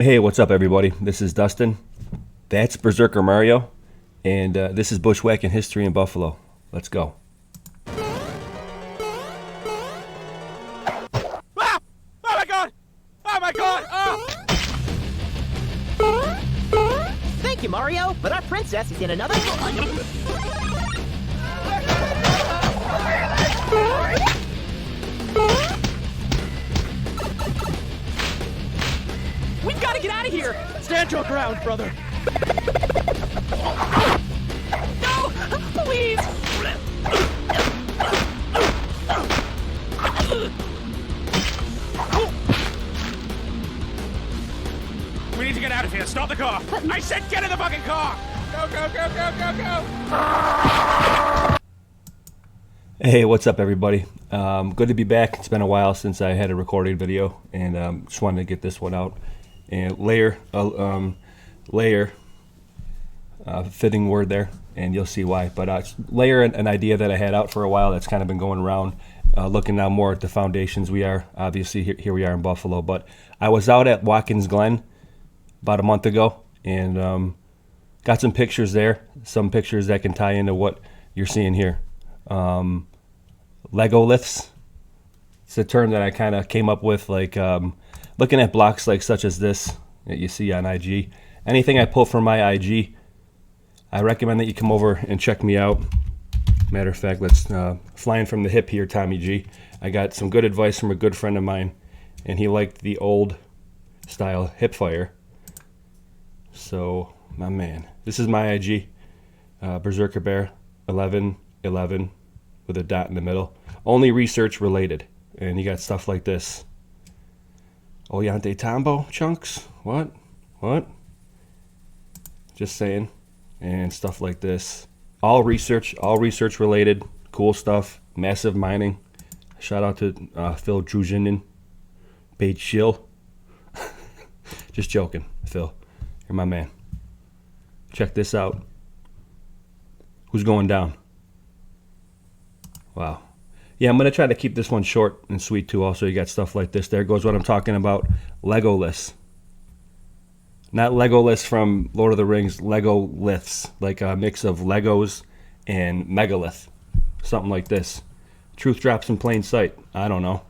Hey, what's up, everybody? This is Dustin. That's Berserker Mario, and this is Bushwhacking History in Buffalo. Let's go. Ah! Oh my god! Oh my god! Oh! Thank you, Mario, but our princess is in another... We gotta get out of here! Stand your ground, brother! No! Please! We need to get out of here. Stop the car! I said get in the fucking car! Go, go, go, go, go, go! Hey, what's up, everybody? Good to be back. It's been a while since I had a recorded video, and just wanted to get this one out. And layer, fitting word there, and you'll see why. But layer an idea that I had out for a while that's kind of been going around, looking now more at the foundations. We are, obviously, here we are in Buffalo, but I was out at Watkins Glen about a month ago, and got some pictures there, some pictures that can tie into what you're seeing here. Legoliths. It's a term that I kind of came up with, like looking at blocks like such as this that you see on IG. Anything I pull from my IG, I recommend that you come over and check me out. Matter of fact, let's flying from the hip here, Tommy G. I got some good advice from a good friend of mine, and he liked the old style hip fire. So, my man, this is my IG, Berserker Bear 1111 with a dot in the middle. Only research related, and you got stuff like this. Oyante Tambo chunks? What? Just saying. And stuff like this. All research related. Cool stuff. Massive mining. Shout out to Phil Druzhinin. Bait Shill. Just joking, Phil. You're my man. Check this out. Who's going down? Wow. Yeah, I'm going to try to keep this one short and sweet too. Also, you got stuff like this. There goes what I'm talking about. Legoliths. Not Legoliths from Lord of the Rings. Legoliths. Like a mix of Legos and megalith. Something like this. Truth drops in plain sight. I don't know.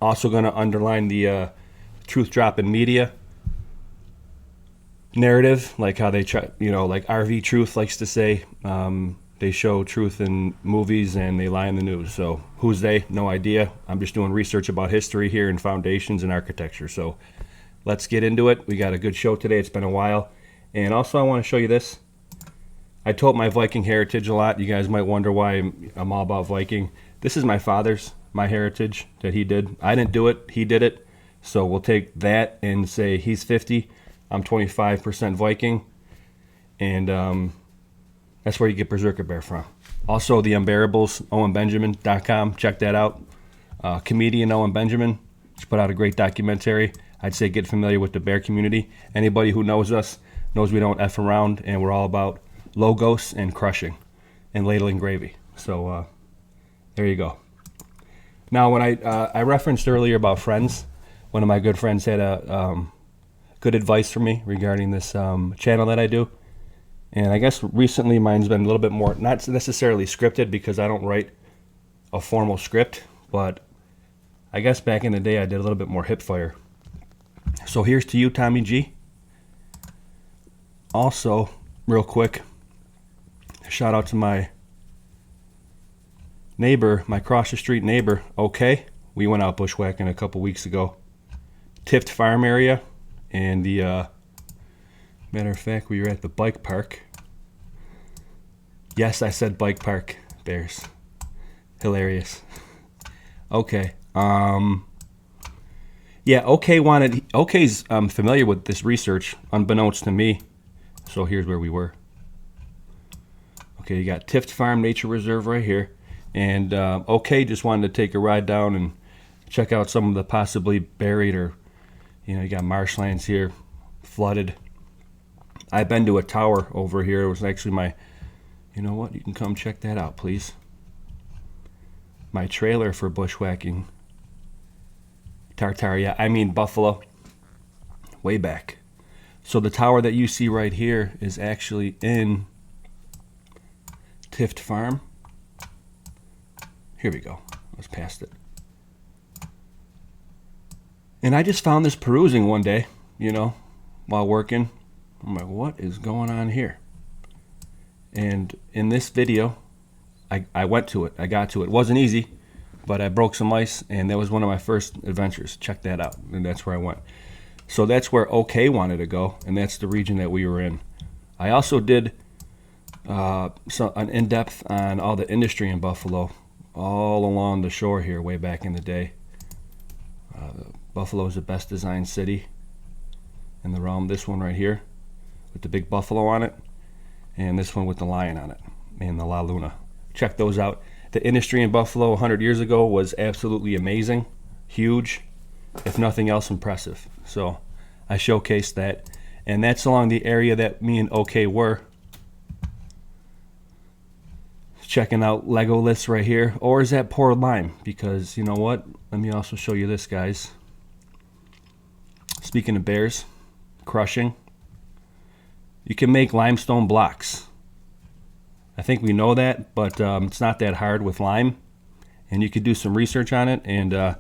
Also going to underline the truth drop in media. Narrative. Like how they try, like RV Truth likes to say. They show truth in movies and they lie in the news. So who's they? No idea. I'm just doing research about history here and foundations and architecture. So let's get into it. We got a good show today. It's been a while. And also I want to show you this. I told my Viking heritage a lot. You guys might wonder why I'm all about Viking. This is my father's, my heritage that he did. I didn't do it. He did it. So we'll take that and say he's 50. I'm 25% Viking. And that's where you get Berserker Bear from. Also, The Unbearables, OwenBenjamin.com. Check that out. Comedian Owen Benjamin just put out a great documentary. I'd say get familiar with the bear community. Anybody who knows us knows we don't F around, and we're all about logos and crushing and ladling gravy. So there you go. Now, when I referenced earlier about friends, one of my good friends had a good advice for me regarding this channel that I do. And I guess recently mine's been a little bit more, not necessarily scripted because I don't write a formal script, but I guess back in the day I did a little bit more hip fire. So here's to you, Tommy G. Also, real quick, shout out to my neighbor, my cross the street neighbor, okay? We went out bushwhacking a couple weeks ago. Tift Farm area, and the matter of fact, we were at the bike park. Yes, I said bike park, bears. Hilarious. Okay. Yeah, Okay's familiar with this research, unbeknownst to me. So here's where we were. Okay, you got Tift Farm Nature Reserve right here. And Okay just wanted to take a ride down and check out some of the possibly buried or, you got marshlands here, flooded. I've been to a tower over here. It was actually my, you know what? You can come check that out, please. My trailer for bushwhacking. Tartaria, I mean Buffalo. way back. So the tower that you see right here is actually in Tift Farm. Here we go. Let's past it. And I just found this perusing one day, you know, while working. I'm like, what is going on here? And in this video, I went to it. I got to it. It wasn't easy, but I broke some ice, and that was one of my first adventures. Check that out. And that's where I went. So that's where OK wanted to go, and that's the region that we were in. I also did an in-depth on all the industry in Buffalo, all along the shore here way back in the day. Buffalo is the best designed city in the realm. This one right here with the big buffalo on it, and this one with the lion on it, and the La Luna. Check those out. The industry in Buffalo 100 years ago was absolutely amazing, huge, if nothing else impressive. So I showcased that, and that's along the area that me and OK were. Checking out Legoliths right here, or is that poured lime? Because you know what? Let me also show you this, guys. Speaking of bears, crushing, you can make limestone blocks. I think we know that, but it's not that hard with lime, and you could do some research on it and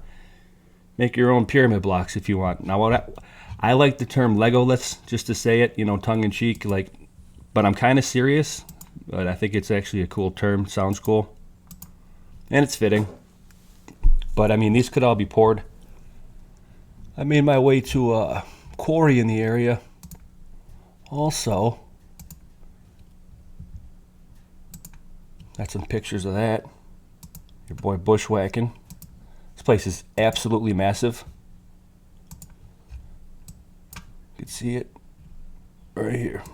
make your own pyramid blocks if you want. Now, what I like the term Legoliths, just to say it, you know, tongue in cheek, like, but I'm kind of serious. But I think it's actually a cool term. Sounds cool, and it's fitting. But I mean, these could all be poured. I made my way to a quarry in the area. Also, got some pictures of that. Your boy bushwhacking. This place is absolutely massive. You can see it right here.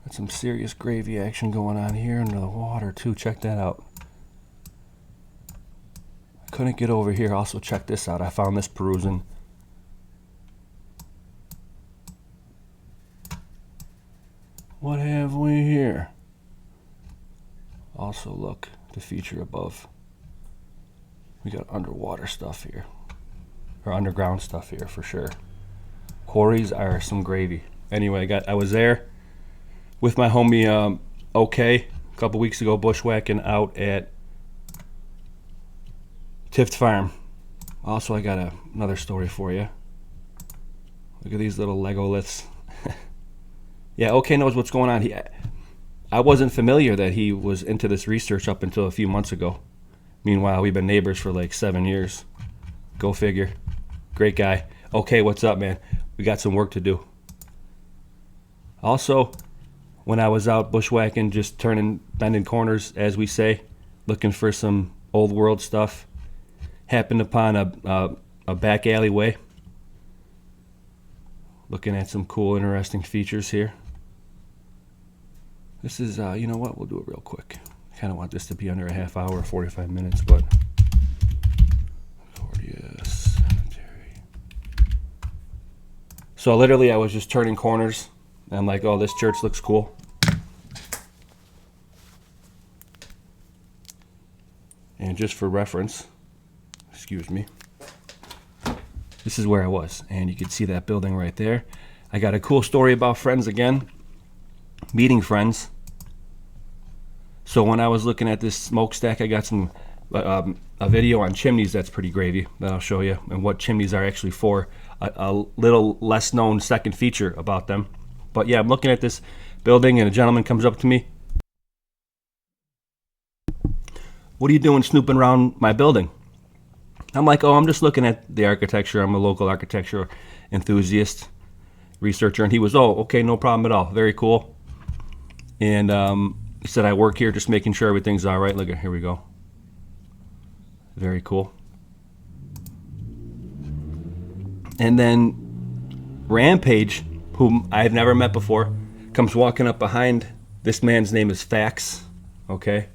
Got some serious gravy action going on here under the water too. Check that out. I couldn't get over here. Also, check this out. I found this perusing. What have we here? Also, look, the feature above. We got underwater stuff here, or underground stuff here for sure. Quarries are some gravy. Anyway, I was there with my homie OK a couple weeks ago, bushwhacking out at Tift Farm. Also, I got another story for you. Look at these little Legoliths. Yeah, OK knows what's going on. I wasn't familiar that he was into this research up until a few months ago. Meanwhile, we've been neighbors for like 7 years. Go figure. Great guy. OK, what's up, man? We got some work to do. Also, when I was out bushwhacking, just bending corners, as we say, looking for some old world stuff, happened upon a back alleyway, looking at some cool, interesting features here. This is, you know what, we'll do it real quick. I kind of want this to be under a half hour, 45 minutes, but Cemetery. So literally I was just turning corners, and I'm like, oh, this church looks cool. And just for reference, excuse me, this is where I was, and you can see that building right there. I got a cool story about friends again, meeting friends. So when I was looking at this smokestack, I got some a video on chimneys that's pretty gravy that I'll show you, and what chimneys are actually for. A little less known second feature about them. But yeah, I'm looking at this building, and a gentleman comes up to me. What are you doing snooping around my building? I'm like, oh, I'm just looking at the architecture. I'm a local architecture enthusiast, researcher. And he was, oh, okay, no problem at all. Very cool. And he said, I work here just making sure everything's all right. Look, here we go. Very cool. And then Rampage, whom I've never met before, comes walking up behind. This man's name is Fax, okay?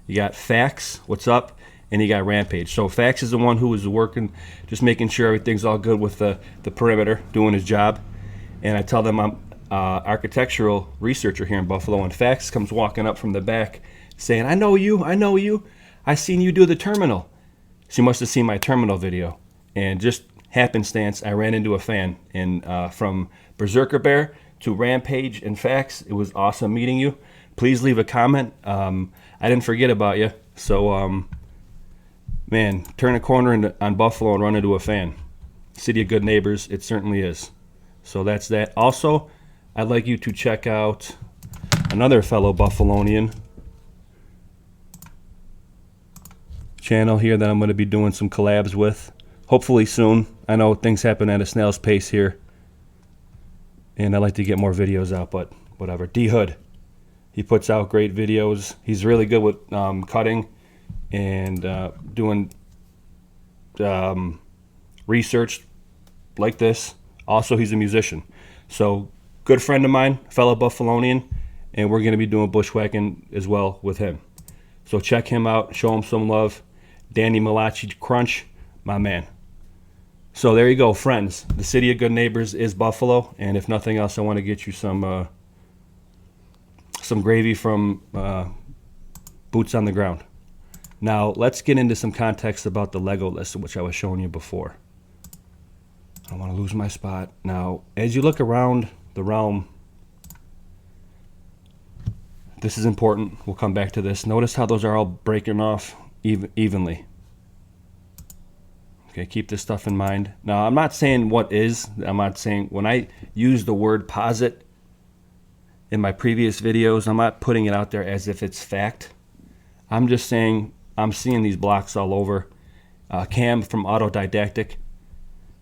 You got Fax, what's up? And you got Rampage. So Fax is the one who was working, just making sure everything's all good with the perimeter, doing his job. And I tell them I'm architectural researcher here in Buffalo, and Fax comes walking up from the back saying, I know you. I seen you do the terminal. She must have seen my terminal video and just happenstance, I ran into a fan. And from Berserker Bear to Rampage and Facts, it was awesome meeting you. Please leave a comment. I didn't forget about you. So, man, turn a corner on Buffalo and run into a fan. City of good neighbors, it certainly is. So that's that. Also, I'd like you to check out another fellow Buffalonian channel here that I'm going to be doing some collabs with. Hopefully soon. I know things happen at a snail's pace here, and I like to get more videos out, but whatever. D Hood. He puts out great videos. He's really good with cutting and doing research like this. Also, he's a musician. So, good friend of mine, fellow Buffalonian, and we're going to be doing bushwhacking as well with him. So check him out. Show him some love. Danny Malachi Crunch, my man. So there you go, friends. The City of Good Neighbors is Buffalo, and if nothing else, I want to get you some gravy from Boots on the Ground. Now, let's get into some context about the Legoliths, which I was showing you before. I don't want to lose my spot. Now, as you look around the realm, this is important. We'll come back to this. Notice how those are all breaking off evenly. Okay, keep this stuff in mind. Now, I'm not saying what is. I'm not saying, when I use the word posit in my previous videos, I'm not putting it out there as if it's fact. I'm just saying I'm seeing these blocks all over. Cam from Autodidactic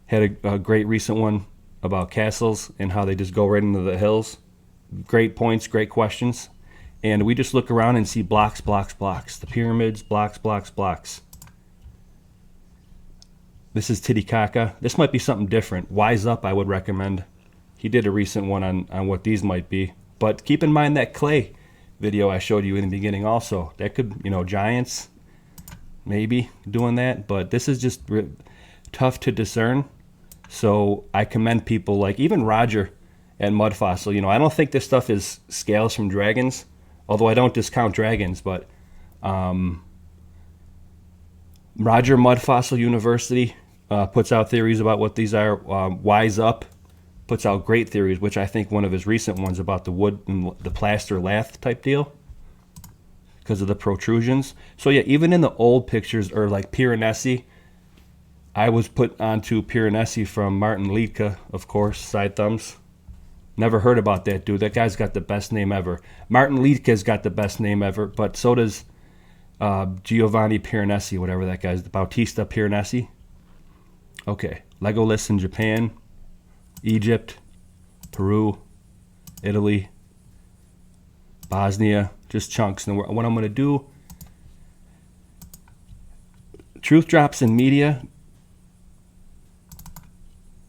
had a great recent one about castles and how they just go right into the hills. Great points, great questions. And we just look around and see blocks, blocks, blocks. The pyramids, blocks, blocks, blocks. This is Titicaca. This might be something different. Wise Up, I would recommend. He did a recent one on what these might be. But keep in mind that clay video I showed you in the beginning also. That could, giants, maybe doing that. But this is just tough to discern. So I commend people like even Roger at Mud Fossil. I don't think this stuff is scales from dragons. Although I don't discount dragons, but Roger Mud Fossil University puts out theories about what these are. Wise Up puts out great theories, which I think one of his recent ones about the wood and the plaster lath type deal because of the protrusions. So yeah, even in the old pictures, or like Piranesi, I was put onto Piranesi from Martin Liedtke, of course, side thumbs. Never heard about that dude. That guy's got the best name ever. Martin Liedtke's got the best name ever, but so does Giovanni Piranesi, whatever that guy's. Bautista Piranesi. Okay. Legoliths in Japan, Egypt, Peru, Italy, Bosnia. Just chunks. And what I'm going to do, truth drops in media.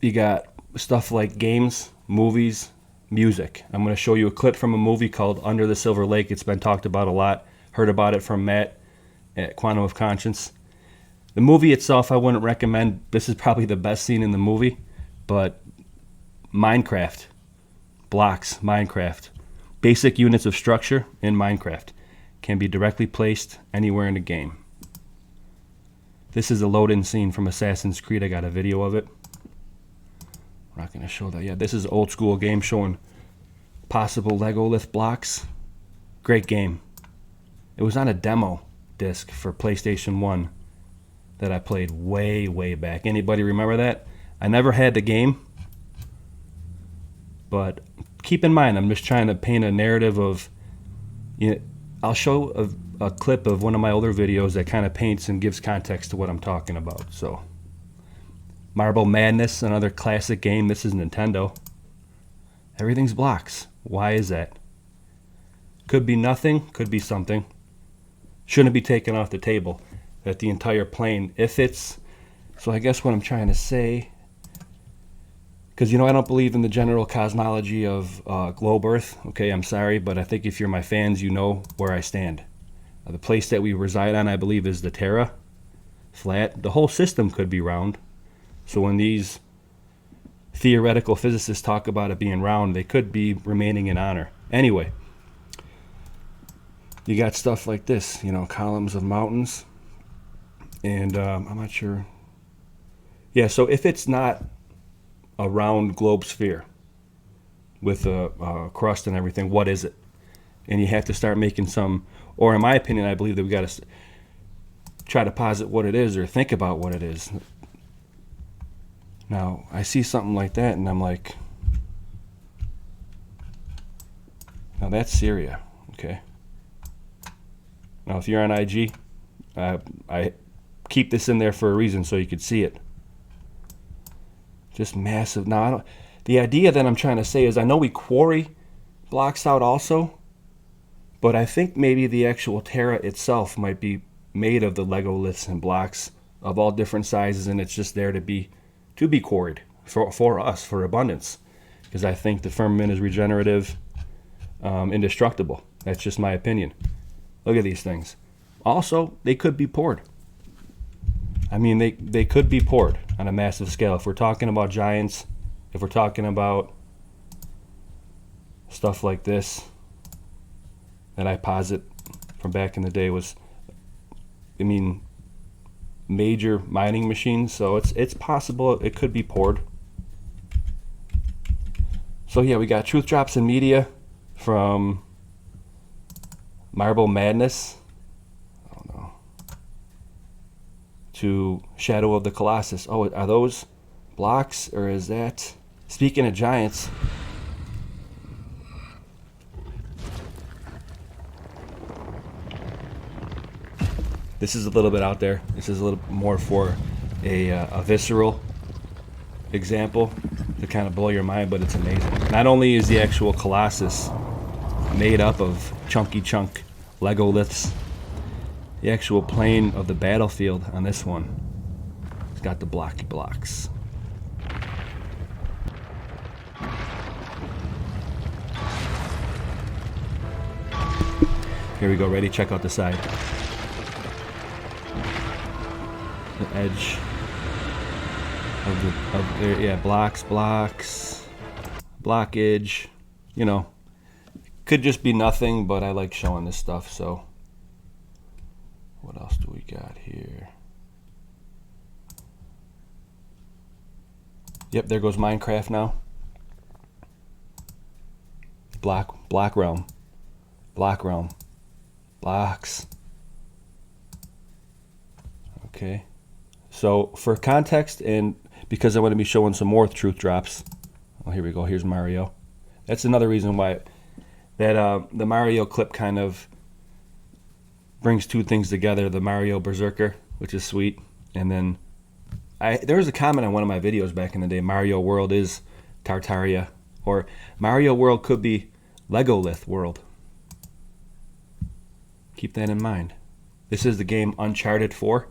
You got stuff like games, movies, music. I'm going to show you a clip from a movie called Under the Silver Lake. It's been talked about a lot. Heard about it from Matt at Quantum of Conscience. The movie itself, I wouldn't recommend. This is probably the best scene in the movie, but Minecraft, blocks, Minecraft. Basic units of structure in Minecraft can be directly placed anywhere in the game. This is a load-in scene from Assassin's Creed. I got a video of it. I'm not going to show that yet. This is an old school game showing possible Legolith blocks. Great game. It was on a demo disc for PlayStation 1 that I played way, way back. Anybody remember that? I never had the game, but keep in mind, I'm just trying to paint a narrative of, I'll show a clip of one of my older videos that kind of paints and gives context to what I'm talking about. So, Marble Madness, another classic game. This is Nintendo. Everything's blocks. Why is that? Could be nothing, could be something. Shouldn't be taken off the table. That the entire plane, if it's... So I guess what I'm trying to say, because I don't believe in the general cosmology of globe Earth. Okay, I'm sorry, but I think if you're my fans, you know where I stand. The place that we reside on, I believe, is the Terra, flat. The whole system could be round. So when these theoretical physicists talk about it being round, they could be remaining in honor. Anyway, you got stuff like this, columns of mountains. And I'm not sure. Yeah, so if it's not a round globe sphere with a crust and everything, what is it? And you have to start making some, or in my opinion, I believe that we got to try to posit what it is or think about what it is. Now, I see something like that, and I'm like, now that's Syria, okay? Now, if you're on IG, I keep this in there for a reason so you could see it. Just massive. Now, the idea that I'm trying to say is I know we quarry blocks out also, but I think maybe the actual Terra itself might be made of the Legoliths and blocks of all different sizes, and it's just there to be quarried for us, for abundance. Because I think the firmament is regenerative, indestructible. That's just my opinion. Look at these things. Also, they could be poured. I mean, they could be poured on a massive scale. If we're talking about giants, if we're talking about stuff like this that I posit from back in the day was, I mean, major mining machines. So it's possible it could be poured. So yeah, we got Truth Drops in Media from Marble Madness, I don't know, to Shadow of the Colossus. Oh, are those blocks, or is that, speaking of giants, this is a little bit out there. This is a little more for a visceral example to kind of blow your mind, but it's amazing. Not only is the actual Colossus made up of chunky chunk Legoliths, the actual plane of the battlefield on this one, it's got the blocky blocks. Here we go, ready? Check out the side. The edge of the yeah, blocks, blockage, you know. Could just be nothing, but I like showing this stuff. So what else do we got here? Yep, there goes Minecraft now. Block realm, blocks. Okay, so for context, and because I want to be showing some more truth drops, oh, here we go, here's Mario. That's another reason why that the Mario clip kind of brings two things together, the Mario Berserker, which is sweet, and then there was a comment on one of my videos back in the day, Mario World is Tartaria, or Mario World could be Legolith World. Keep that in mind. This is the game Uncharted 4.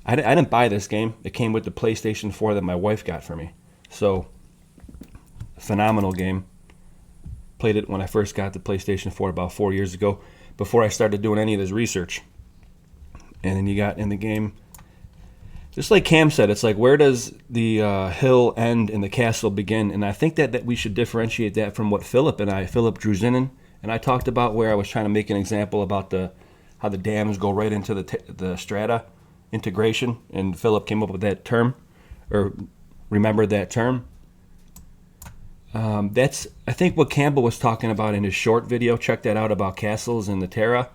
I didn't buy this game. It came with the PlayStation 4 that my wife got for me. So, phenomenal game. Played it when I first got the PlayStation 4 about 4 years ago, before I started doing any of this research. And then you got in the game, just like Cam said, it's like, where does the hill end and the castle begin? And I think that we should differentiate that from what Philip Druzinin and I talked about, where I was trying to make an example about how the dams go right into the strata integration, and Philip came up with that term, or remembered that term. That's, I think, what Campbell was talking about in his short video. Check that out about castles and the Terra.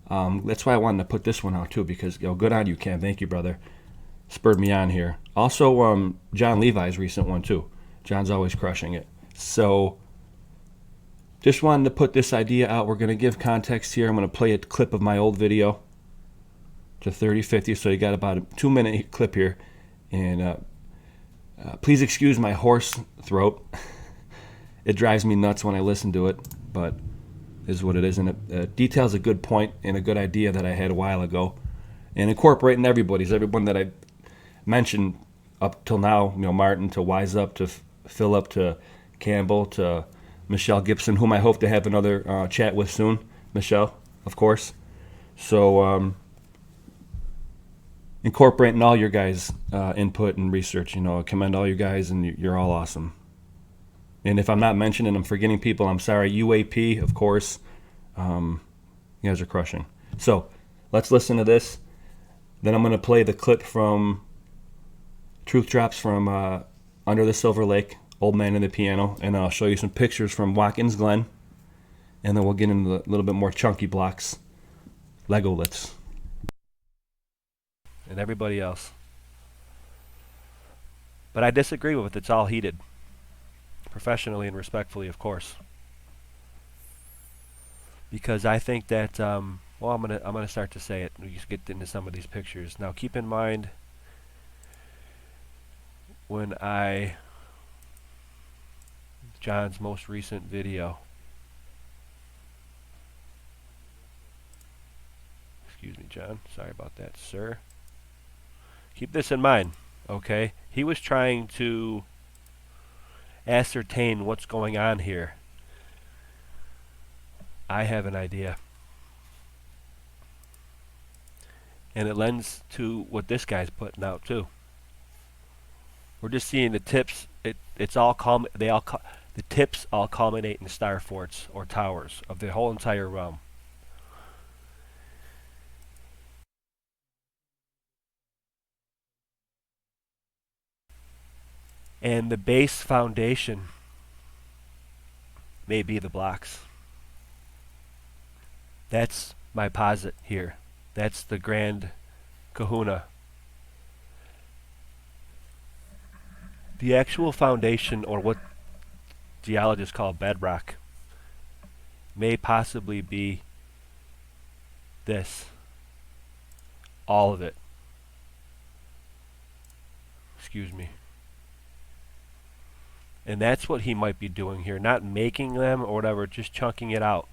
That's why I wanted to put this one out too, because good on you, Cam. Thank you, brother. Spurred me on here. Also, John Levi's recent one too. John's always crushing it. So, just wanted to put this idea out. We're going to give context here. I'm going to play a clip of my old video to 3050, so you got about a 2-minute clip here. And please excuse my hoarse throat. It drives me nuts when I listen to it, but it is what it is. And it details a good point and a good idea that I had a while ago. And incorporating everyone that I mentioned up till now, Martin to Wise Up to Philip to Campbell to Michelle Gibson, whom I hope to have another chat with soon. Michelle, of course. So incorporating all your guys' input and research. I commend all you guys, and you're all awesome. And if I'm not mentioning, I'm forgetting people, I'm sorry. UAP, of course. You guys are crushing. So let's listen to this. Then I'm going to play the clip from Truth drops from Under the Silver Lake, Old Man and the Piano, and I'll show you some pictures from Watkins Glen, and then we'll get into the little bit more chunky blocks, Legoliths, and everybody else. But I disagree with it. It's all heated, professionally and respectfully, of course, because I think that well, I'm gonna start to say it. We just get into some of these pictures now. Keep in mind when John's most recent video. Excuse me, John. Sorry about that, sir. Keep this in mind, okay? He was trying to ascertain what's going on here. I have an idea. And it lends to what this guy's putting out too. We're just seeing the tips. It's all the tips all culminate in star forts or towers of the whole entire realm. And the base foundation may be the blocks. That's my posit here. That's the grand kahuna. The actual foundation, or what geologists call bedrock, may possibly be this. All of it. Excuse me. And that's what he might be doing here. Not making them or whatever, just chunking it out.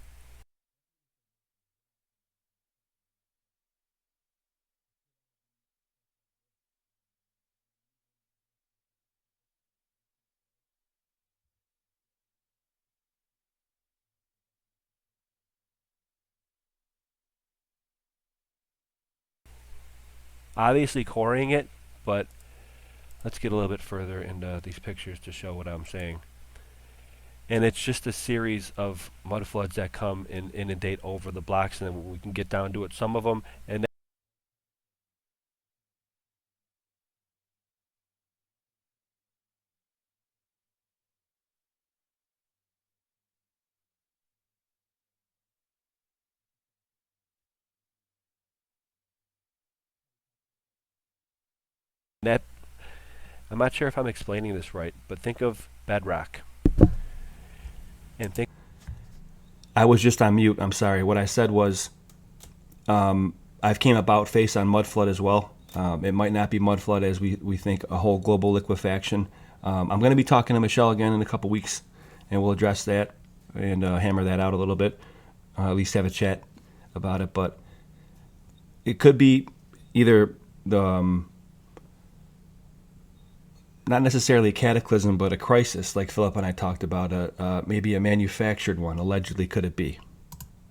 Obviously coring it, but let's get a little bit further into these pictures to show what I'm saying. And it's just a series of mud floods that come and inundate over the blocks, and then we can get down to it. Some of them, and that, I'm not sure if I'm explaining this right, but think of bedrock. And think. I was just on mute. I'm sorry. What I said was, I've came about face on mud flood as well. It might not be mud flood as we think, a whole global liquefaction. I'm going to be talking to Michelle again in a couple weeks, and we'll address that and hammer that out a little bit, at least have a chat about it. But it could be either the not necessarily a cataclysm, but a crisis, like Philip and I talked about, maybe a manufactured one, allegedly could it be.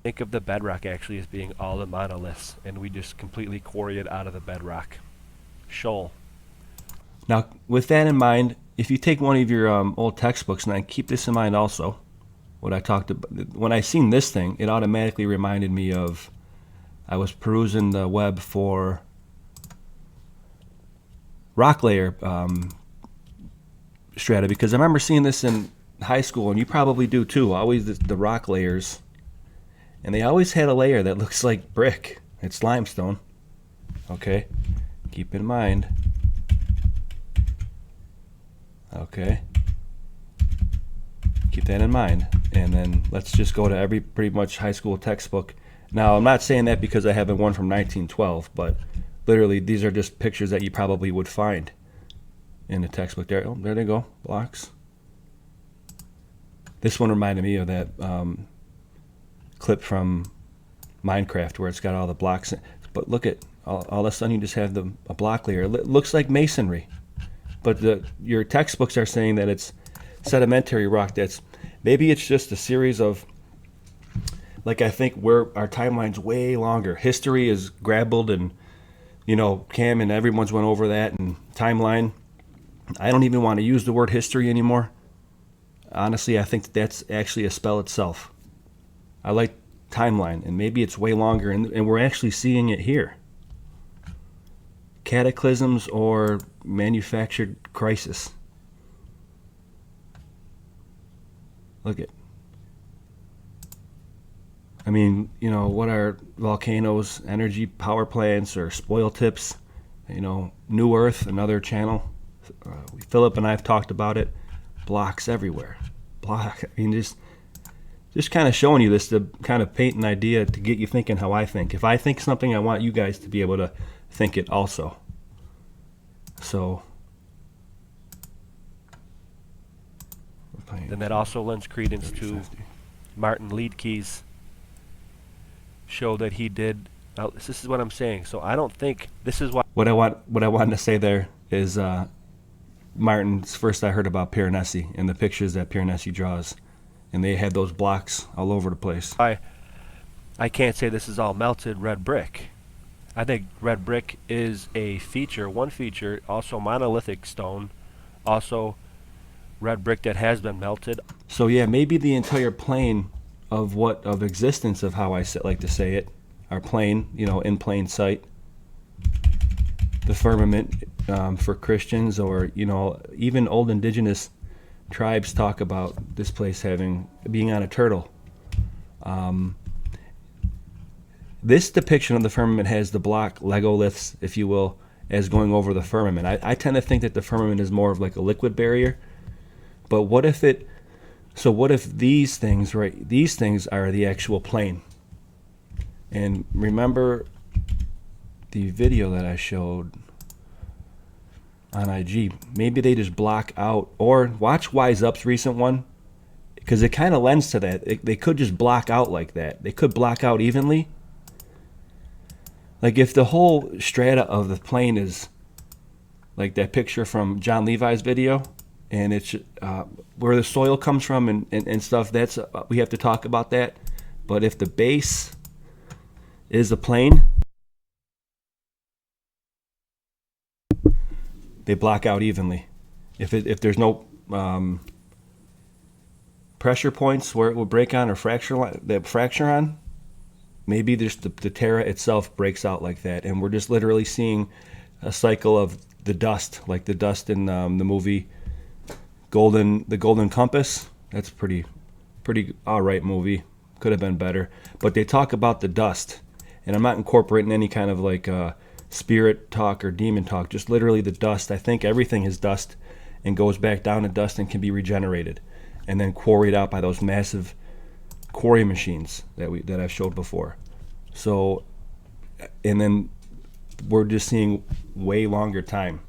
Think of the bedrock actually as being all the monoliths, and we just completely quarry it out of the bedrock. Shoal. Now, with that in mind, if you take one of your old textbooks, and I keep this in mind also, what I talked about, when I seen this thing, it automatically reminded me of, I was perusing the web for rock layer strata, because I remember seeing this in high school, and you probably do too, always the rock layers, and they always had a layer that looks like brick. It's limestone. Okay, keep in mind. Okay, keep that in mind. And then let's just go to every pretty much high school textbook. Now, I'm not saying that because I have one from 1912, but literally these are just pictures that you probably would find in the textbook. There, oh, there they go, blocks. This one reminded me of that clip from Minecraft where it's got all the blocks. But look at, all of a sudden you just have a block layer. It looks like masonry. But your textbooks are saying that it's sedimentary rock. Maybe it's just a series of, like, I think where our timeline's way longer. History is grabbled, and, you know, Cam and everyone's went over that, and timeline. I don't even want to use the word history anymore. Honestly, I think that's actually a spell itself. I like timeline, and maybe it's way longer, and we're actually seeing it here. Cataclysms or manufactured crisis. Look at. I mean, you know, what are volcanoes, energy power plants, or spoil tips? You know, New Earth, another channel. Philip and I have talked about it. Blocks everywhere. I mean, just kind of showing you this to kind of paint an idea to get you thinking how I think. If I think something, I want you guys to be able to think it also. So. Then that also lends credence to Martin Liedtke's show that he did. Now, this is what I'm saying. So I don't think this is what I wanted to say there is Martin's first I heard about Piranesi and the pictures that Piranesi draws, and they had those blocks all over the place. I can't say this is all melted red brick. I think red brick is a feature, one feature, also monolithic stone, also red brick that has been melted. So yeah, maybe the entire plane of existence of how I like to say it, our plane, you know, in plain sight, the firmament for Christians, or you know, even old indigenous tribes talk about this place being on a turtle. This depiction of the firmament has the block Legoliths, if you will, as going over the firmament. I tend to think that the firmament is more of like a liquid barrier. But what if these things, right? These things are the actual plane. And remember the video that I showed on IG. Maybe they just block out, or watch Wise Up's recent one, because it kind of lends to that. They could just block out like that. They could block out evenly. Like if the whole strata of the plane is like that picture from John Levi's video, and it's where the soil comes from and stuff, that's we have to talk about that. But if the base is the plane, they block out evenly. If there's no pressure points where it will break on or fracture on, maybe just the Terra itself breaks out like that, and we're just literally seeing a cycle of the dust, like the dust in the movie The Golden Compass. That's pretty alright movie. Could have been better. But they talk about the dust, and I'm not incorporating any kind of like spirit talk or demon talk, just literally the dust. I think everything is dust and goes back down to dust and can be regenerated and then quarried out by those massive quarry machines that I've showed before. So, and then we're just seeing way longer time.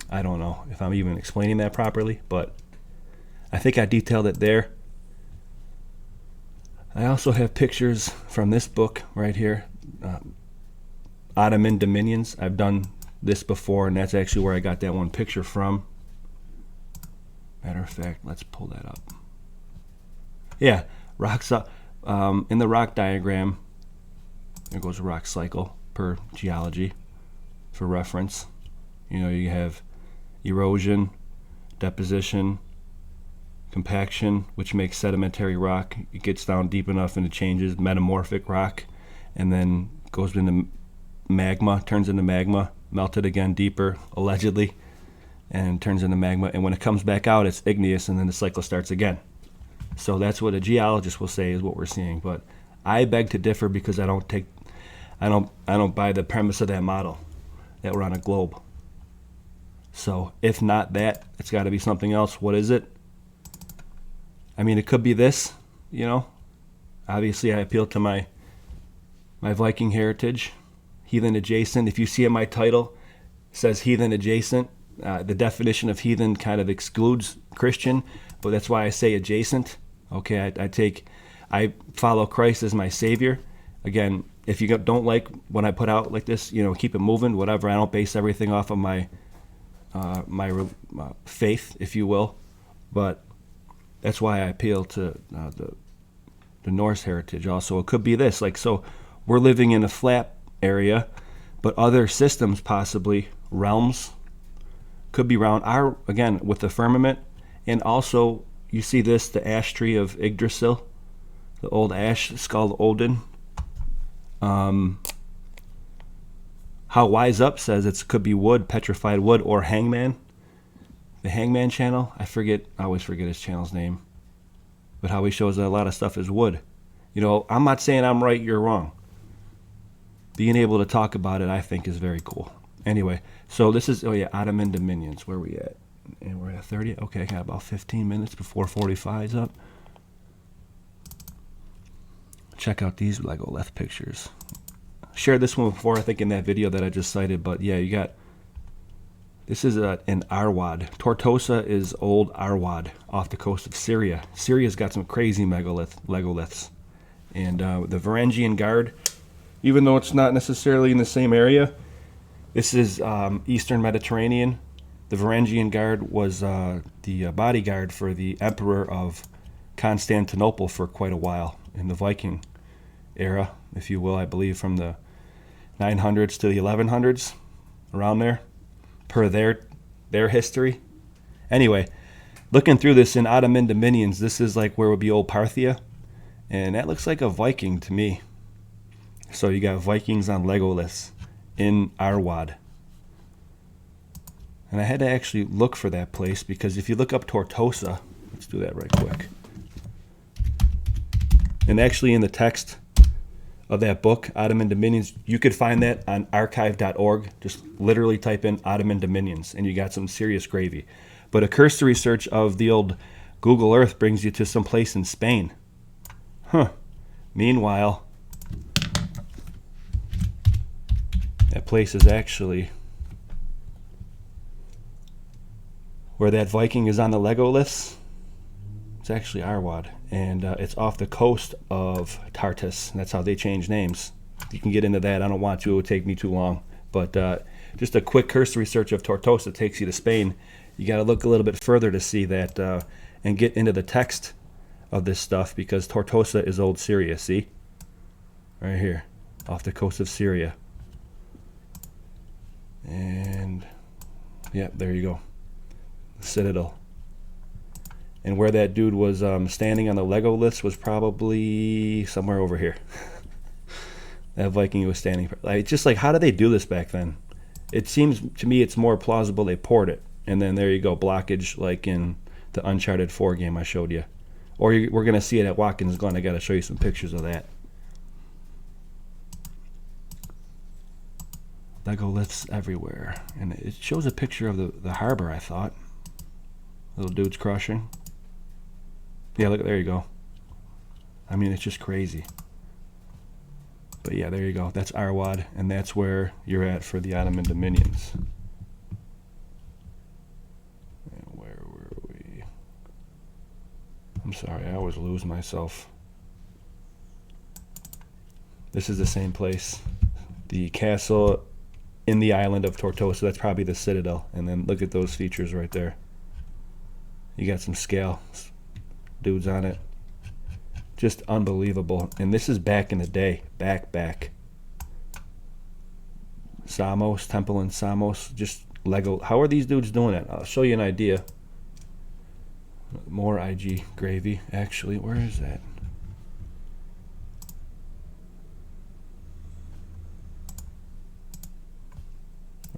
I don't know if I'm even explaining that properly, but I think I detailed it there. I also have pictures from this book right here, Ottoman Dominions. I've done this before, and that's actually where I got that one picture from. Matter of fact, let's pull that up. Yeah, rocks up in the rock diagram. There goes a rock cycle per geology for reference. You know, you have erosion, deposition, compaction, which makes sedimentary rock. It gets down deep enough and it changes metamorphic rock, and then goes into magma, turns into magma, melted again deeper, allegedly, and turns into magma. And when it comes back out, it's igneous, and then the cycle starts again. So that's what a geologist will say is what we're seeing. But I beg to differ, because I don't buy the premise of that model that we're on a globe. So if not that, it's got to be something else. What is it? I mean, it could be this, you know. Obviously, I appeal to my Viking heritage, heathen adjacent. If you see in my title, it says heathen adjacent. The definition of heathen kind of excludes Christian, but that's why I say adjacent. Okay, I follow Christ as my Savior. Again, if you don't like when I put out like this, you know, keep it moving, whatever. I don't base everything off of my faith, if you will, but that's why I appeal to the Norse heritage also. It could be this, like, so we're living in a flat area, but other systems, possibly realms, could be round. Again, with the firmament, and also you see this, the ash tree of Yggdrasil, the old ash skull Odin. How Wise Up says it could be wood, petrified wood, or Hangman. The Hangman channel, I always forget his channel's name. But how he shows that a lot of stuff is wood. You know, I'm not saying I'm right, you're wrong. Being able to talk about it, I think, is very cool. Anyway, so this is, Ottoman Dominions. Where are we at? And we're at 30. Okay, I got about 15 minutes before 45 is up. Check out these Legolith pictures. Shared this one before, I think, in that video that I just cited. But yeah, you got, this is an Arwad. Tortosa is old Arwad off the coast of Syria. Syria's got some crazy Legoliths. And the Varangian Guard, even though it's not necessarily in the same area, this is Eastern Mediterranean. The Varangian Guard was the bodyguard for the Emperor of Constantinople for quite a while in the Viking era, if you will, I believe from the 900s to the 1100s, around there, per their history. Anyway, looking through this in Ottoman Dominions, this is like where would be old Parthia, and that looks like a Viking to me. So you got Vikings on Legoliths in Arwad. And I had to actually look for that place because if you look up Tortosa, let's do that right quick. And actually in the text of that book, Ottoman Dominions, you could find that on archive.org. Just literally type in Ottoman Dominions and you got some serious gravy. But a cursory search of the old Google Earth brings you to some place in Spain. Huh. Meanwhile, that place is actually where that Viking is on the Legoliths. It's actually Arwad, and it's off the coast of Tartus. That's how they change names. You can get into that. I don't want to. It would take me too long. But just a quick cursory search of Tortosa takes you to Spain. You got to look a little bit further to see that and get into the text of this stuff because Tortosa is old Syria. See? Right here, off the coast of Syria. And, yeah, there you go. Citadel. And where that dude was standing on the Legoliths was probably somewhere over here. That Viking was standing. Just like, how did they do this back then? It seems to me it's more plausible they poured it. And then there you go, blockage like in the Uncharted 4 game I showed you. Or we're going to see it at Watkins Glen. I got to show you some pictures of that. Legoliths everywhere. And it shows a picture of the harbor, I thought. Little dude's crushing. Yeah, look, there you go. I mean, it's just crazy. But yeah, there you go. That's Arwad, and that's where you're at for the Ottoman Dominions. And where were we? I'm sorry, I always lose myself. This is the same place. The castle in the island of Tortosa. That's probably the citadel. And then look at those features right there. You got some scale dudes on it. Just unbelievable. And this is back in the day. Back. Samos, Temple in Samos. Just Lego. How are these dudes doing it? I'll show you an idea. More IG gravy. Actually, where is that?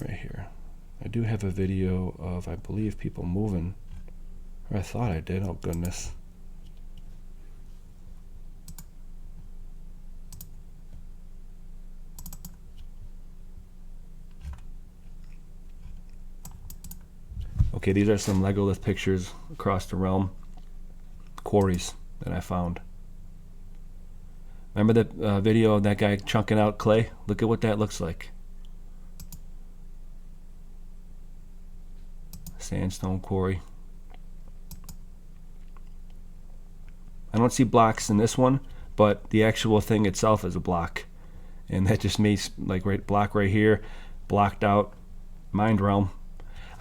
Right here. I do have a video of, I believe, people moving. Or I thought I did. Oh, goodness. Okay, these are some Legolith pictures across the realm. Quarries that I found. Remember the video of that guy chunking out clay? Look at what that looks like. Sandstone quarry. I don't see blocks in this one, but the actual thing itself is a block. And that just makes, like, block right here, blocked out, Mind Realm.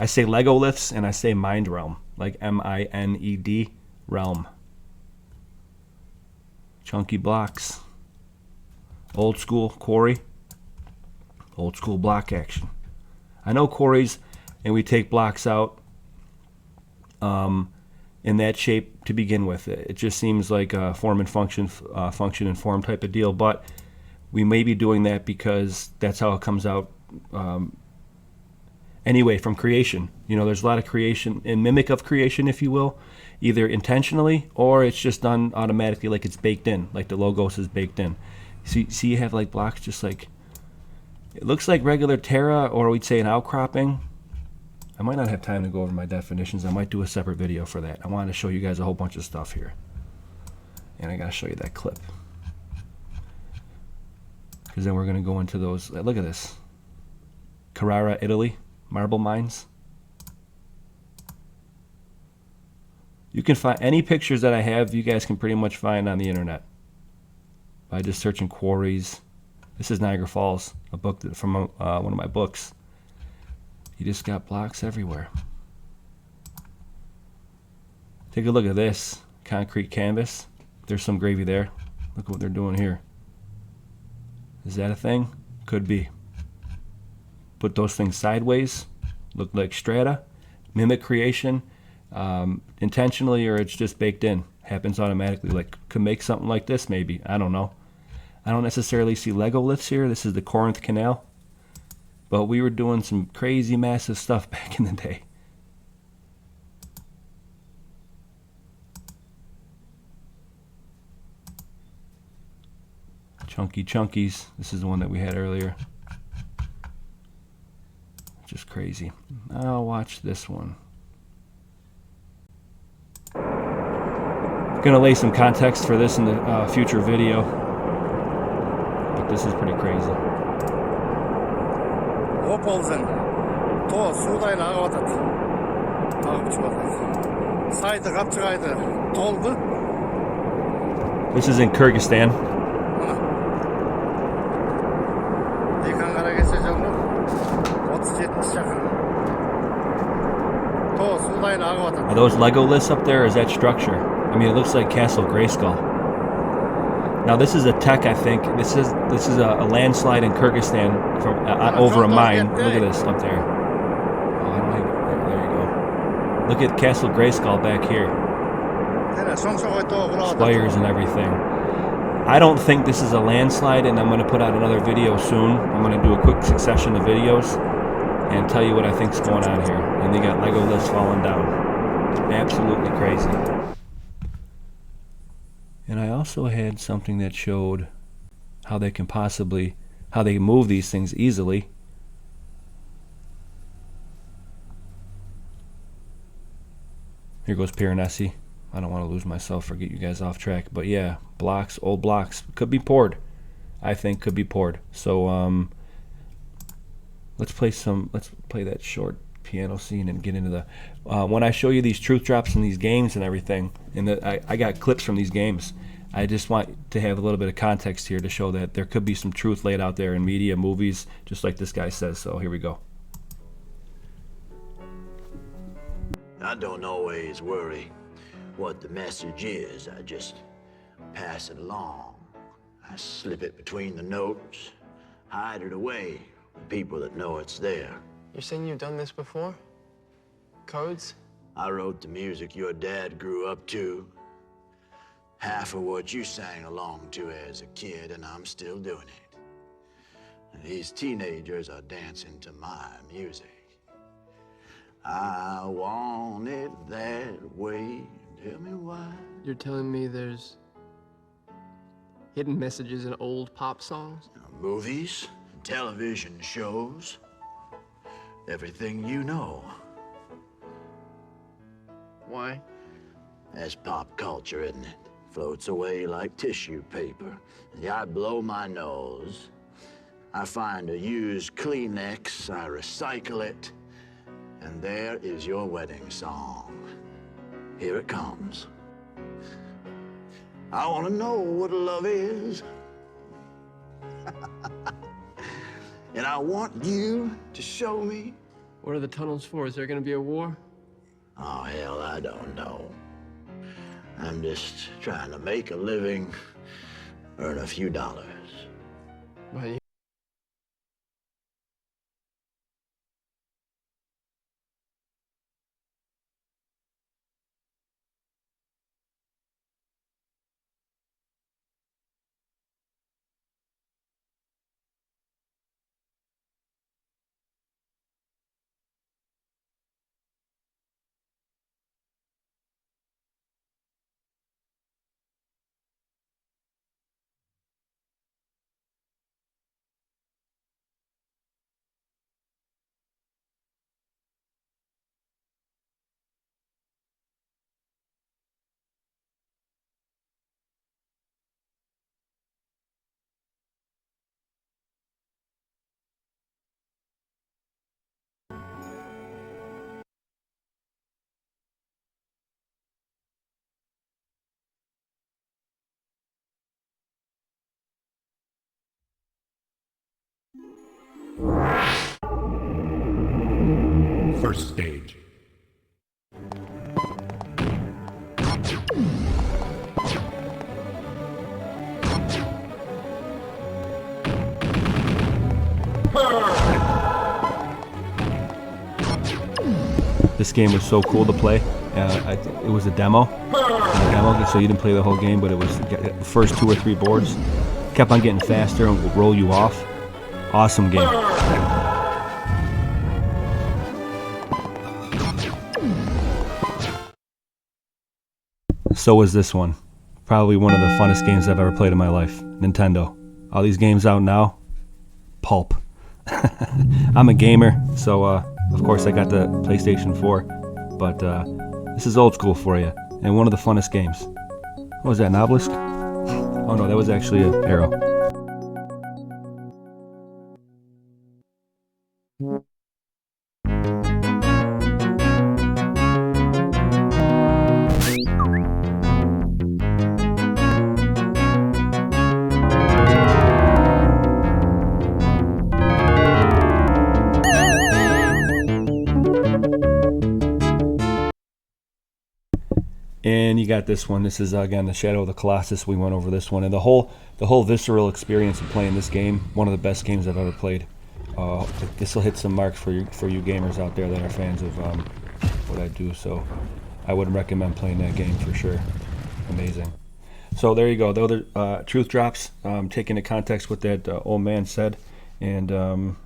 I say Legoliths and I say Mind Realm, like M-I-N-E-D, realm. Chunky blocks. Old school quarry. Old school block action. I know quarries, and we take blocks out in that shape to begin with. It just seems like a form and function and form type of deal, but we may be doing that because that's how it comes out anyway from creation. You know, there's a lot of creation and mimic of creation, if you will, either intentionally or it's just done automatically, like it's baked in, like the logos is baked in. See, you have like blocks just like, it looks like regular Terra, or we'd say an outcropping. I might not have time to go over my definitions. I might do a separate video for that. I wanted to show you guys a whole bunch of stuff here. And I got to show you that clip. Because then we're going to go into those. Look at this. Carrara, Italy. Marble mines. You can find any pictures that I have, you guys can pretty much find on the internet. By just searching quarries. This is Niagara Falls, a book from one of my books. You just got blocks everywhere. Take a look at this concrete canvas. There's some gravy there. Look what they're doing here. Is that a thing? Could be. Put those things sideways. Look like strata. Mimic creation. Intentionally, or it's just baked in. Happens automatically. Like, could make something like this maybe. I don't know. I don't necessarily see Legoliths here. This is the Corinth Canal. But we were doing some crazy massive stuff back in the day. Chunky Chunkies. This is the one that we had earlier. Just crazy. I'll watch this one. I'm gonna lay some context for this in the future video. But this is pretty crazy. Opal'ın to suudayla ağa batadi. Tağıp çıkadi. Saydı kapçıgaydı. Doldu. This is in Kyrgyzstan. Dekan kara geçeceğim bu. 30-70 yakın. To suudayla ağa batadi. Are those Legoliths up there, or is that structure? I mean, it looks like Castle Grayskull. Now this is a tech, I think. This is a landslide in Kyrgyzstan from over a mine. Look at this up there. Oh, I don't even, there you go. Look at Castle Grayskull back here. Spires and everything. I don't think this is a landslide, and I'm going to put out another video soon. I'm going to do a quick succession of videos and tell you what I think's going on here. And they got Legoliths falling down. Absolutely crazy. And I also had something that showed how they can move these things easily. Here goes Piranesi. I don't want to lose myself or get you guys off track. But yeah, blocks, old blocks. Could be poured. I think could be poured. So let's play that short piano scene and get into the when I show you these truth drops in these games and everything, and I got clips from these games. I just want to have a little bit of context here to show that there could be some truth laid out there in media, movies, just like this guy says. So here we go. I don't always worry what the message is. I just pass it along. I slip it between the notes, hide it away from people that know it's there. You're saying you've done this before? Codes? I wrote the music your dad grew up to. Half of what you sang along to as a kid, and I'm still doing it. And these teenagers are dancing to my music. I want it that way. Tell me why. You're telling me there's hidden messages in old pop songs? Movies, television shows, everything you know. Why? That's pop culture, isn't it? Floats away like tissue paper. Yeah, I blow my nose. I find a used Kleenex, I recycle it, and there is your wedding song. Here it comes. I want to know what love is. And I want you to show me. What are the tunnels for? Is there gonna be a war? Oh, hell, I don't know. I'm just trying to make a living, earn a few dollars. Why, First stage. This game was so cool to play. It was a demo. So you didn't play the whole game, but it was the first 2 or 3 boards. Kept on getting faster and would roll you off. Awesome game. So was this one. Probably one of the funnest games I've ever played in my life. Nintendo. All these games out now, pulp. I'm a gamer, so of course I got the PlayStation 4, but this is old school for you, and one of the funnest games. What was that, an obelisk? Oh no, that was actually an arrow. And you got this one. This is again the Shadow of the Colossus. We went over this one, and the whole visceral experience of playing this game. One of the best games I've ever played. This will hit some marks for you gamers out there that are fans of what I do. So I would recommend playing that game for sure. Amazing. So there you go. The other truth drops. Taking into context what that old man said, and now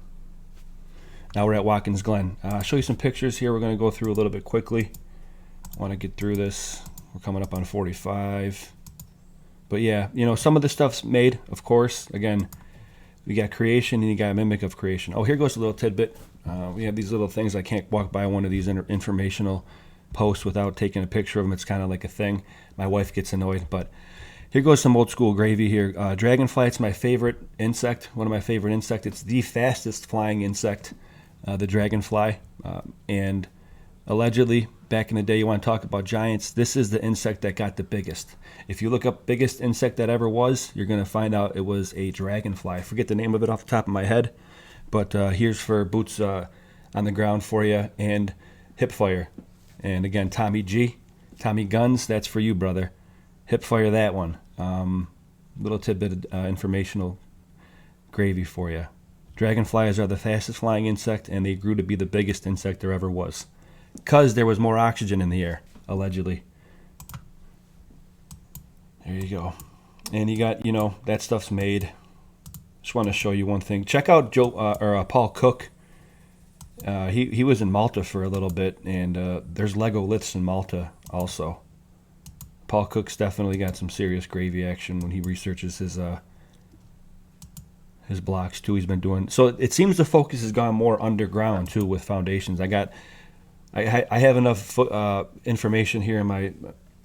we're at Watkins Glen. I'll show you some pictures here. We're going to go through a little bit quickly. Want to get through this. We're coming up on 45. But yeah, you know, some of the stuff's made, of course. Again, we got creation and you got a mimic of creation. Oh, here goes a little tidbit. We have these little things. I can't walk by one of these informational posts without taking a picture of them. It's kind of like a thing. My wife gets annoyed, but here goes some old school gravy here. Dragonfly, it's my favorite insect, one of my favorite insects. It's the fastest flying insect, the dragonfly. And allegedly, back in the day, you want to talk about giants, this is the insect that got the biggest. If you look up biggest insect that ever was, you're going to find out it was a dragonfly. I forget the name of it off the top of my head, but here's for boots on the ground for you, and hip fire. And again, Tommy Guns, that's for you, brother. Hip fire that one. Little tidbit of informational gravy for you. Dragonflies are the fastest flying insect, and they grew to be the biggest insect there ever was, because there was more oxygen in the air, allegedly. There you go. And you got, you know, that stuff's made. Just want to show you one thing. Check out Paul Cook. He was in Malta for a little bit, and there's Legoliths in Malta also. Paul Cook's definitely got some serious gravy action when he researches his blocks too. He's been doing so. It seems the focus has gone more underground too with foundations. I have enough information here in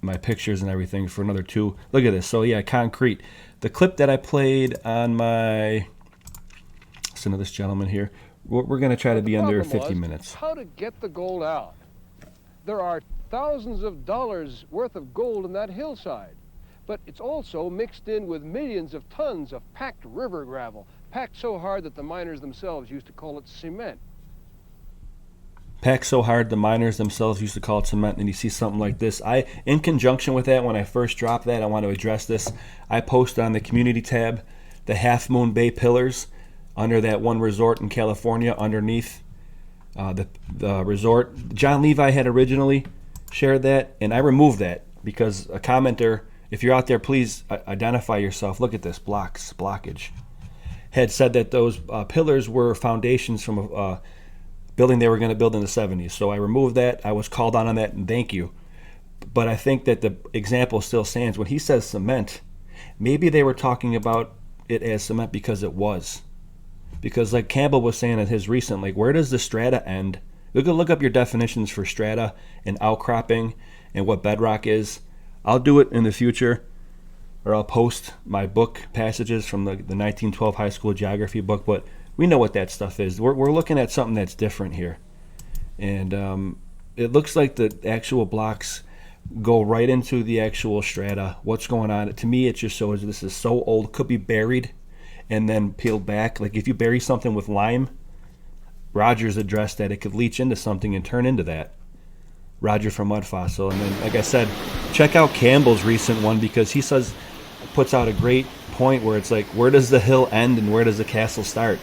my pictures and everything for another 2. Look at this. So yeah, concrete. The clip that I played on listen to this gentleman here. We're going to try to be under 50 minutes. How to get the gold out. There are thousands of dollars worth of gold in that hillside, but it's also mixed in with millions of tons of packed river gravel, packed so hard that the miners themselves used to call it cement. Packed so hard the miners themselves used to call it cement. And you see something like this. In conjunction with that, when I first dropped that, I want to address this. I posted on the community tab the Half Moon Bay pillars under that one resort in California underneath the resort. John Levi had originally shared that, and I removed that because a commenter, if you're out there, please identify yourself. Look at this, blockage. Had said that those pillars were foundations from a building they were going to build in the 70s. So I removed that. I was called on that, and thank you. But I think that the example still stands. When he says cement, maybe they were talking about it as cement because it was. Because like Campbell was saying at his recent, like, where does the strata end? You can look up your definitions for strata and outcropping and what bedrock is. I'll do it in the future, or I'll post my book passages from the 1912 high school geography book, but we know what that stuff is. We're looking at something that's different here. And it looks like the actual blocks go right into the actual strata. What's going on? To me, it just shows this is so old, could be buried and then peeled back. Like if you bury something with lime, Roger's addressed that it could leach into something and turn into that. Roger from Mud Fossil. And then, like I said, check out Campbell's recent one, because he puts out a great point where it's like, where does the hill end and where does the castle start?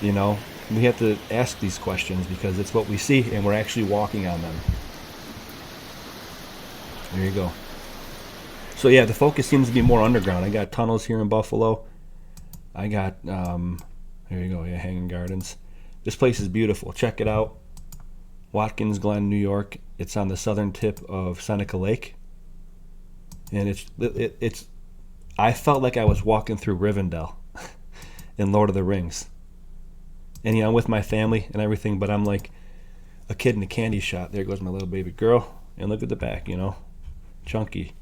You know, we have to ask these questions because it's what we see and we're actually walking on them. There you go. So yeah, the focus seems to be more underground. I got tunnels here in Buffalo. I got, there you go, yeah, Hanging Gardens. This place is beautiful. Check it out. Watkins Glen, New York. It's on the southern tip of Seneca Lake. And it's I felt like I was walking through Rivendell in Lord of the Rings. And, you know, I'm with my family and everything, but I'm like a kid in a candy shop. There goes my little baby girl. And look at the back, you know, chunky.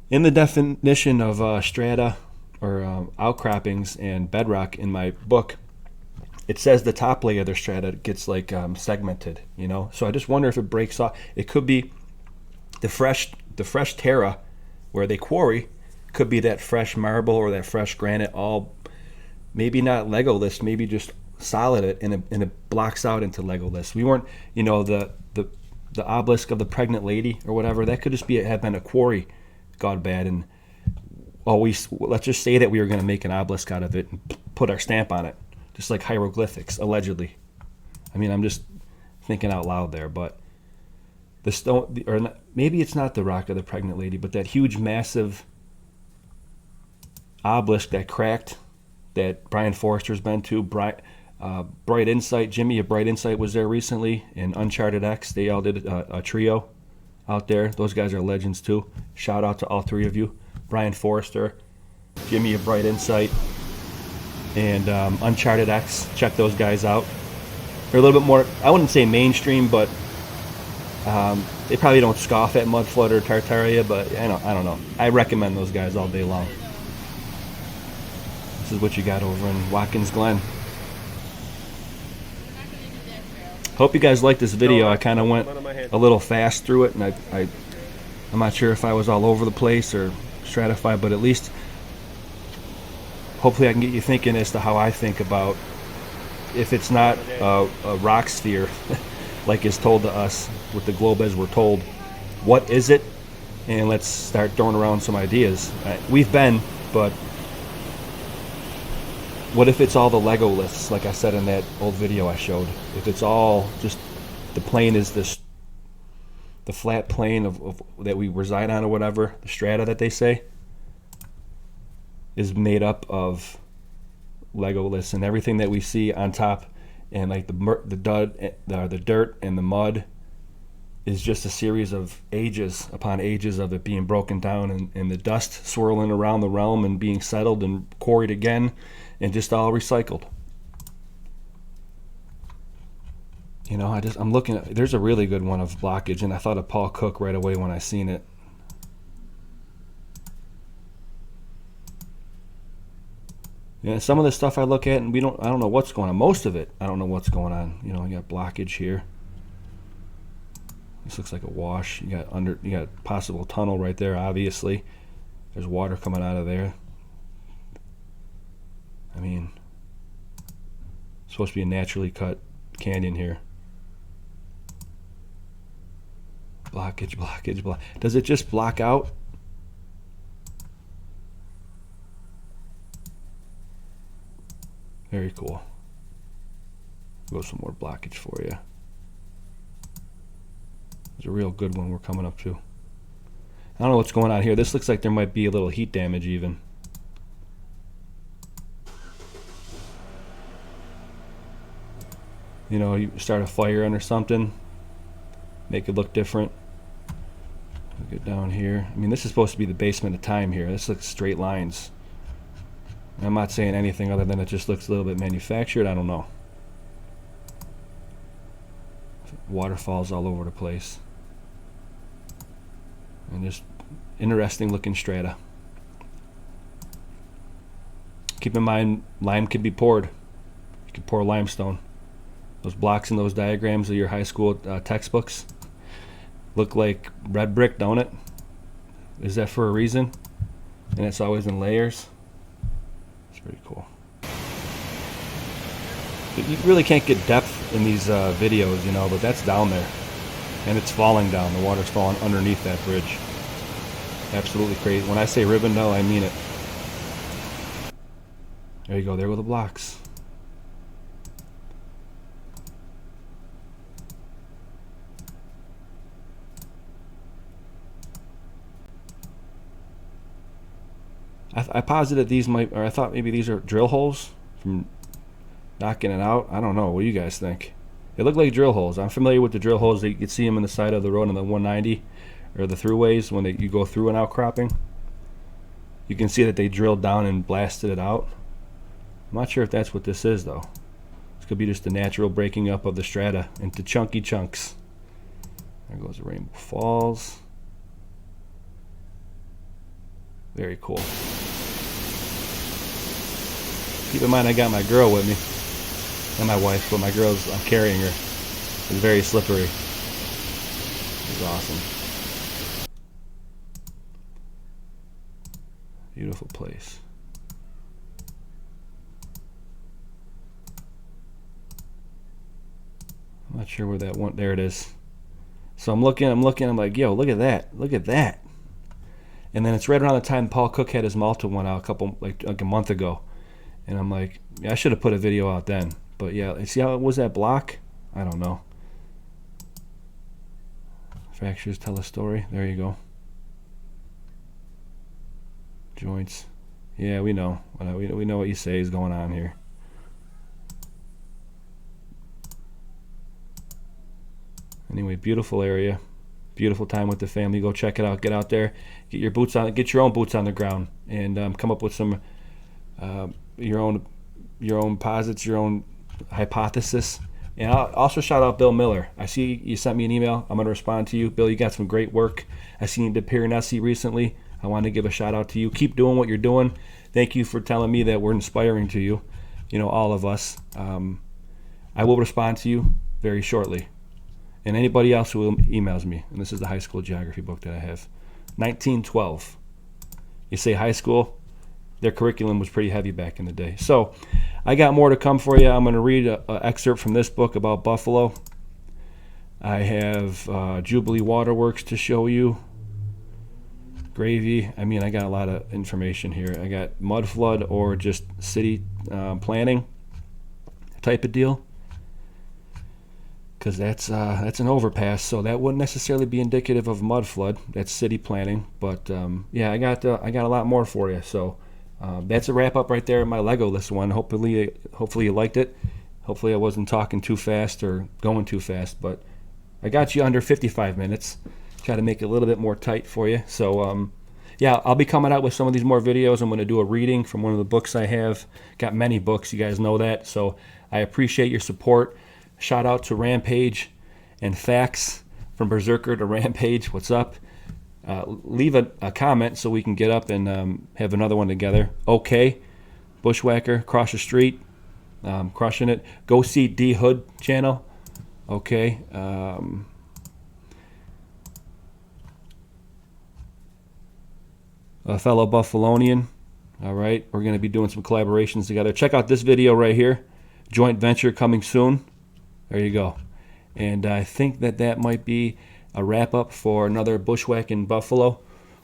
In the definition of strata or outcroppings and bedrock in my book, it says the top layer of the strata gets like segmented, you know. So I just wonder if it breaks off. It could be the fresh terra where they quarry, could be that fresh marble or that fresh granite, all maybe not Legoliths, maybe just solid it, and it blocks out into Legoliths. We weren't, you know, the obelisk of the pregnant lady or whatever. That could just have been a quarry gone bad, and let's just say that we were going to make an obelisk out of it and put our stamp on it, just like hieroglyphics, allegedly. I mean, I'm just thinking out loud there, but the stone, or not, maybe it's not the rock of the pregnant lady, but that huge, massive obelisk that cracked, that Brian Forrester's been to. Bright Insight, Jimmy of Bright Insight was there recently, and Uncharted X. They all did a trio out there. Those guys are legends too. Shout out to all three of you. Brian Forrester, Jimmy of Bright Insight, and Uncharted X. Check those guys out. They're a little bit more, I wouldn't say mainstream, but they probably don't scoff at Mudflood or Tartaria, but I don't know. I recommend those guys all day long. This is what you got over in Watkins Glen. Hope you guys liked this video. I kind of went a little fast through it, and I'm not sure if I was all over the place or stratified, but at least hopefully I can get you thinking as to how I think about, if it's not a rock sphere like is told to us with the globe as we're told, what is it? And let's start throwing around some ideas. We've been, but what if it's all the Legoliths, like I said in that old video I showed? If it's all just, the plane is this, the flat plane of that we reside on or whatever, the strata that they say, is made up of Legoliths, and everything that we see on top, and like the dirt and the mud is just a series of ages upon ages of it being broken down, and the dust swirling around the realm and being settled and quarried again, and just all recycled. You know, I'm looking at, there's a really good one of blockage, and I thought of Paul Cook right away when I seen it. Yeah, some of the stuff I look at, and I don't know what's going on. Most of it, I don't know what's going on. You know, you got blockage here. This looks like a wash. You got possible tunnel right there, obviously. There's water coming out of there. I mean, it's supposed to be a naturally cut canyon here. Blockage, blockage, block. Does it just block out? Very cool. Go some more blockage for you. There's a real good one we're coming up to. I don't know what's going on here. This looks like there might be a little heat damage even. You know, you start a fire under something, make it look different. Get down here. I mean, this is supposed to be the basement of time here. This looks straight lines. I'm not saying anything other than it just looks a little bit manufactured. I don't know. Waterfalls all over the place. And just interesting looking strata. Keep in mind, lime can be poured. You can pour limestone. Those blocks in those diagrams of your high school textbooks look like red brick, don't it? Is that for a reason? And it's always in layers. It's pretty cool. You really can't get depth in these videos, you know, but that's down there. And it's falling down. The water's falling underneath that bridge. Absolutely crazy. When I say Rivendell, I mean it. There you go. There go the blocks. I posited these might, or I thought maybe these are drill holes from knocking it out. I don't know. What do you guys think? They look like drill holes. I'm familiar with the drill holes. You can see them on the side of the road on the 190 or the throughways when you go through an outcropping. You can see that they drilled down and blasted it out. I'm not sure if that's what this is, though. This could be just the natural breaking up of the strata into chunky chunks. There goes the Rainbow Falls. Very cool. Keep in mind I got my girl with me. And my wife, but my girl's, I'm carrying her. It's very slippery. It's awesome. Beautiful place. I'm not sure where that one, there it is. So I'm looking, I'm like, yo, look at that. Look at that. And then it's right around the time Paul Cook had his Malta one out like a month ago. And I'm like, yeah, I should have put a video out then. But yeah, see how it was that block? I don't know. Fractures tell a story. There you go. Joints. Yeah, we know. We know what you say is going on here. Anyway, beautiful area. Beautiful time with the family. Go check it out. Get out there. Get your boots on. Get your own boots on the ground, and come up with some your own posits, your own hypothesis. And I'll also shout out Bill Miller. I see you sent me an email. I'm going to respond to you. Bill, you got some great work. I seen you did Piranesi recently. I want to give a shout out to you. Keep doing what you're doing. Thank you for telling me that we're inspiring to you, you know, all of us. I will respond to you very shortly. And anybody else who emails me, and this is the high school geography book that I have, 1912. You say high school, their curriculum was pretty heavy back in the day. So I got more to come for you. I'm going to read an excerpt from this book about Buffalo. I have Jubilee Waterworks to show you. Gravy. I mean, I got a lot of information here. I got mud flood or just city planning type of deal. Because that's an overpass, so that wouldn't necessarily be indicative of mud flood. That's city planning, but yeah, I got a lot more for you. So that's a wrap up right there in my Legoliths one. Hopefully you liked it. Hopefully I wasn't talking too fast or going too fast, but I got you under 55 minutes. Try to make it a little bit more tight for you. So yeah, I'll be coming out with some of these more videos. I'm going to do a reading from one of the books I have. Got many books, you guys know that. So I appreciate your support. Shout out to Rampage and Fax from Berserker to Rampage. What's up? Leave a comment so we can get up and have another one together. Okay. Bushwhacker, across the street, crushing it. Go see D Hood channel. Okay. A fellow Buffalonian. All right. We're going to be doing some collaborations together. Check out this video right here. Joint venture coming soon. There you go. And I think that might be a wrap-up for another Bushwhacking Buffalo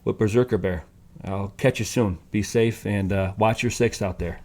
with Berserker Bear. I'll catch you soon. Be safe and watch your six out there.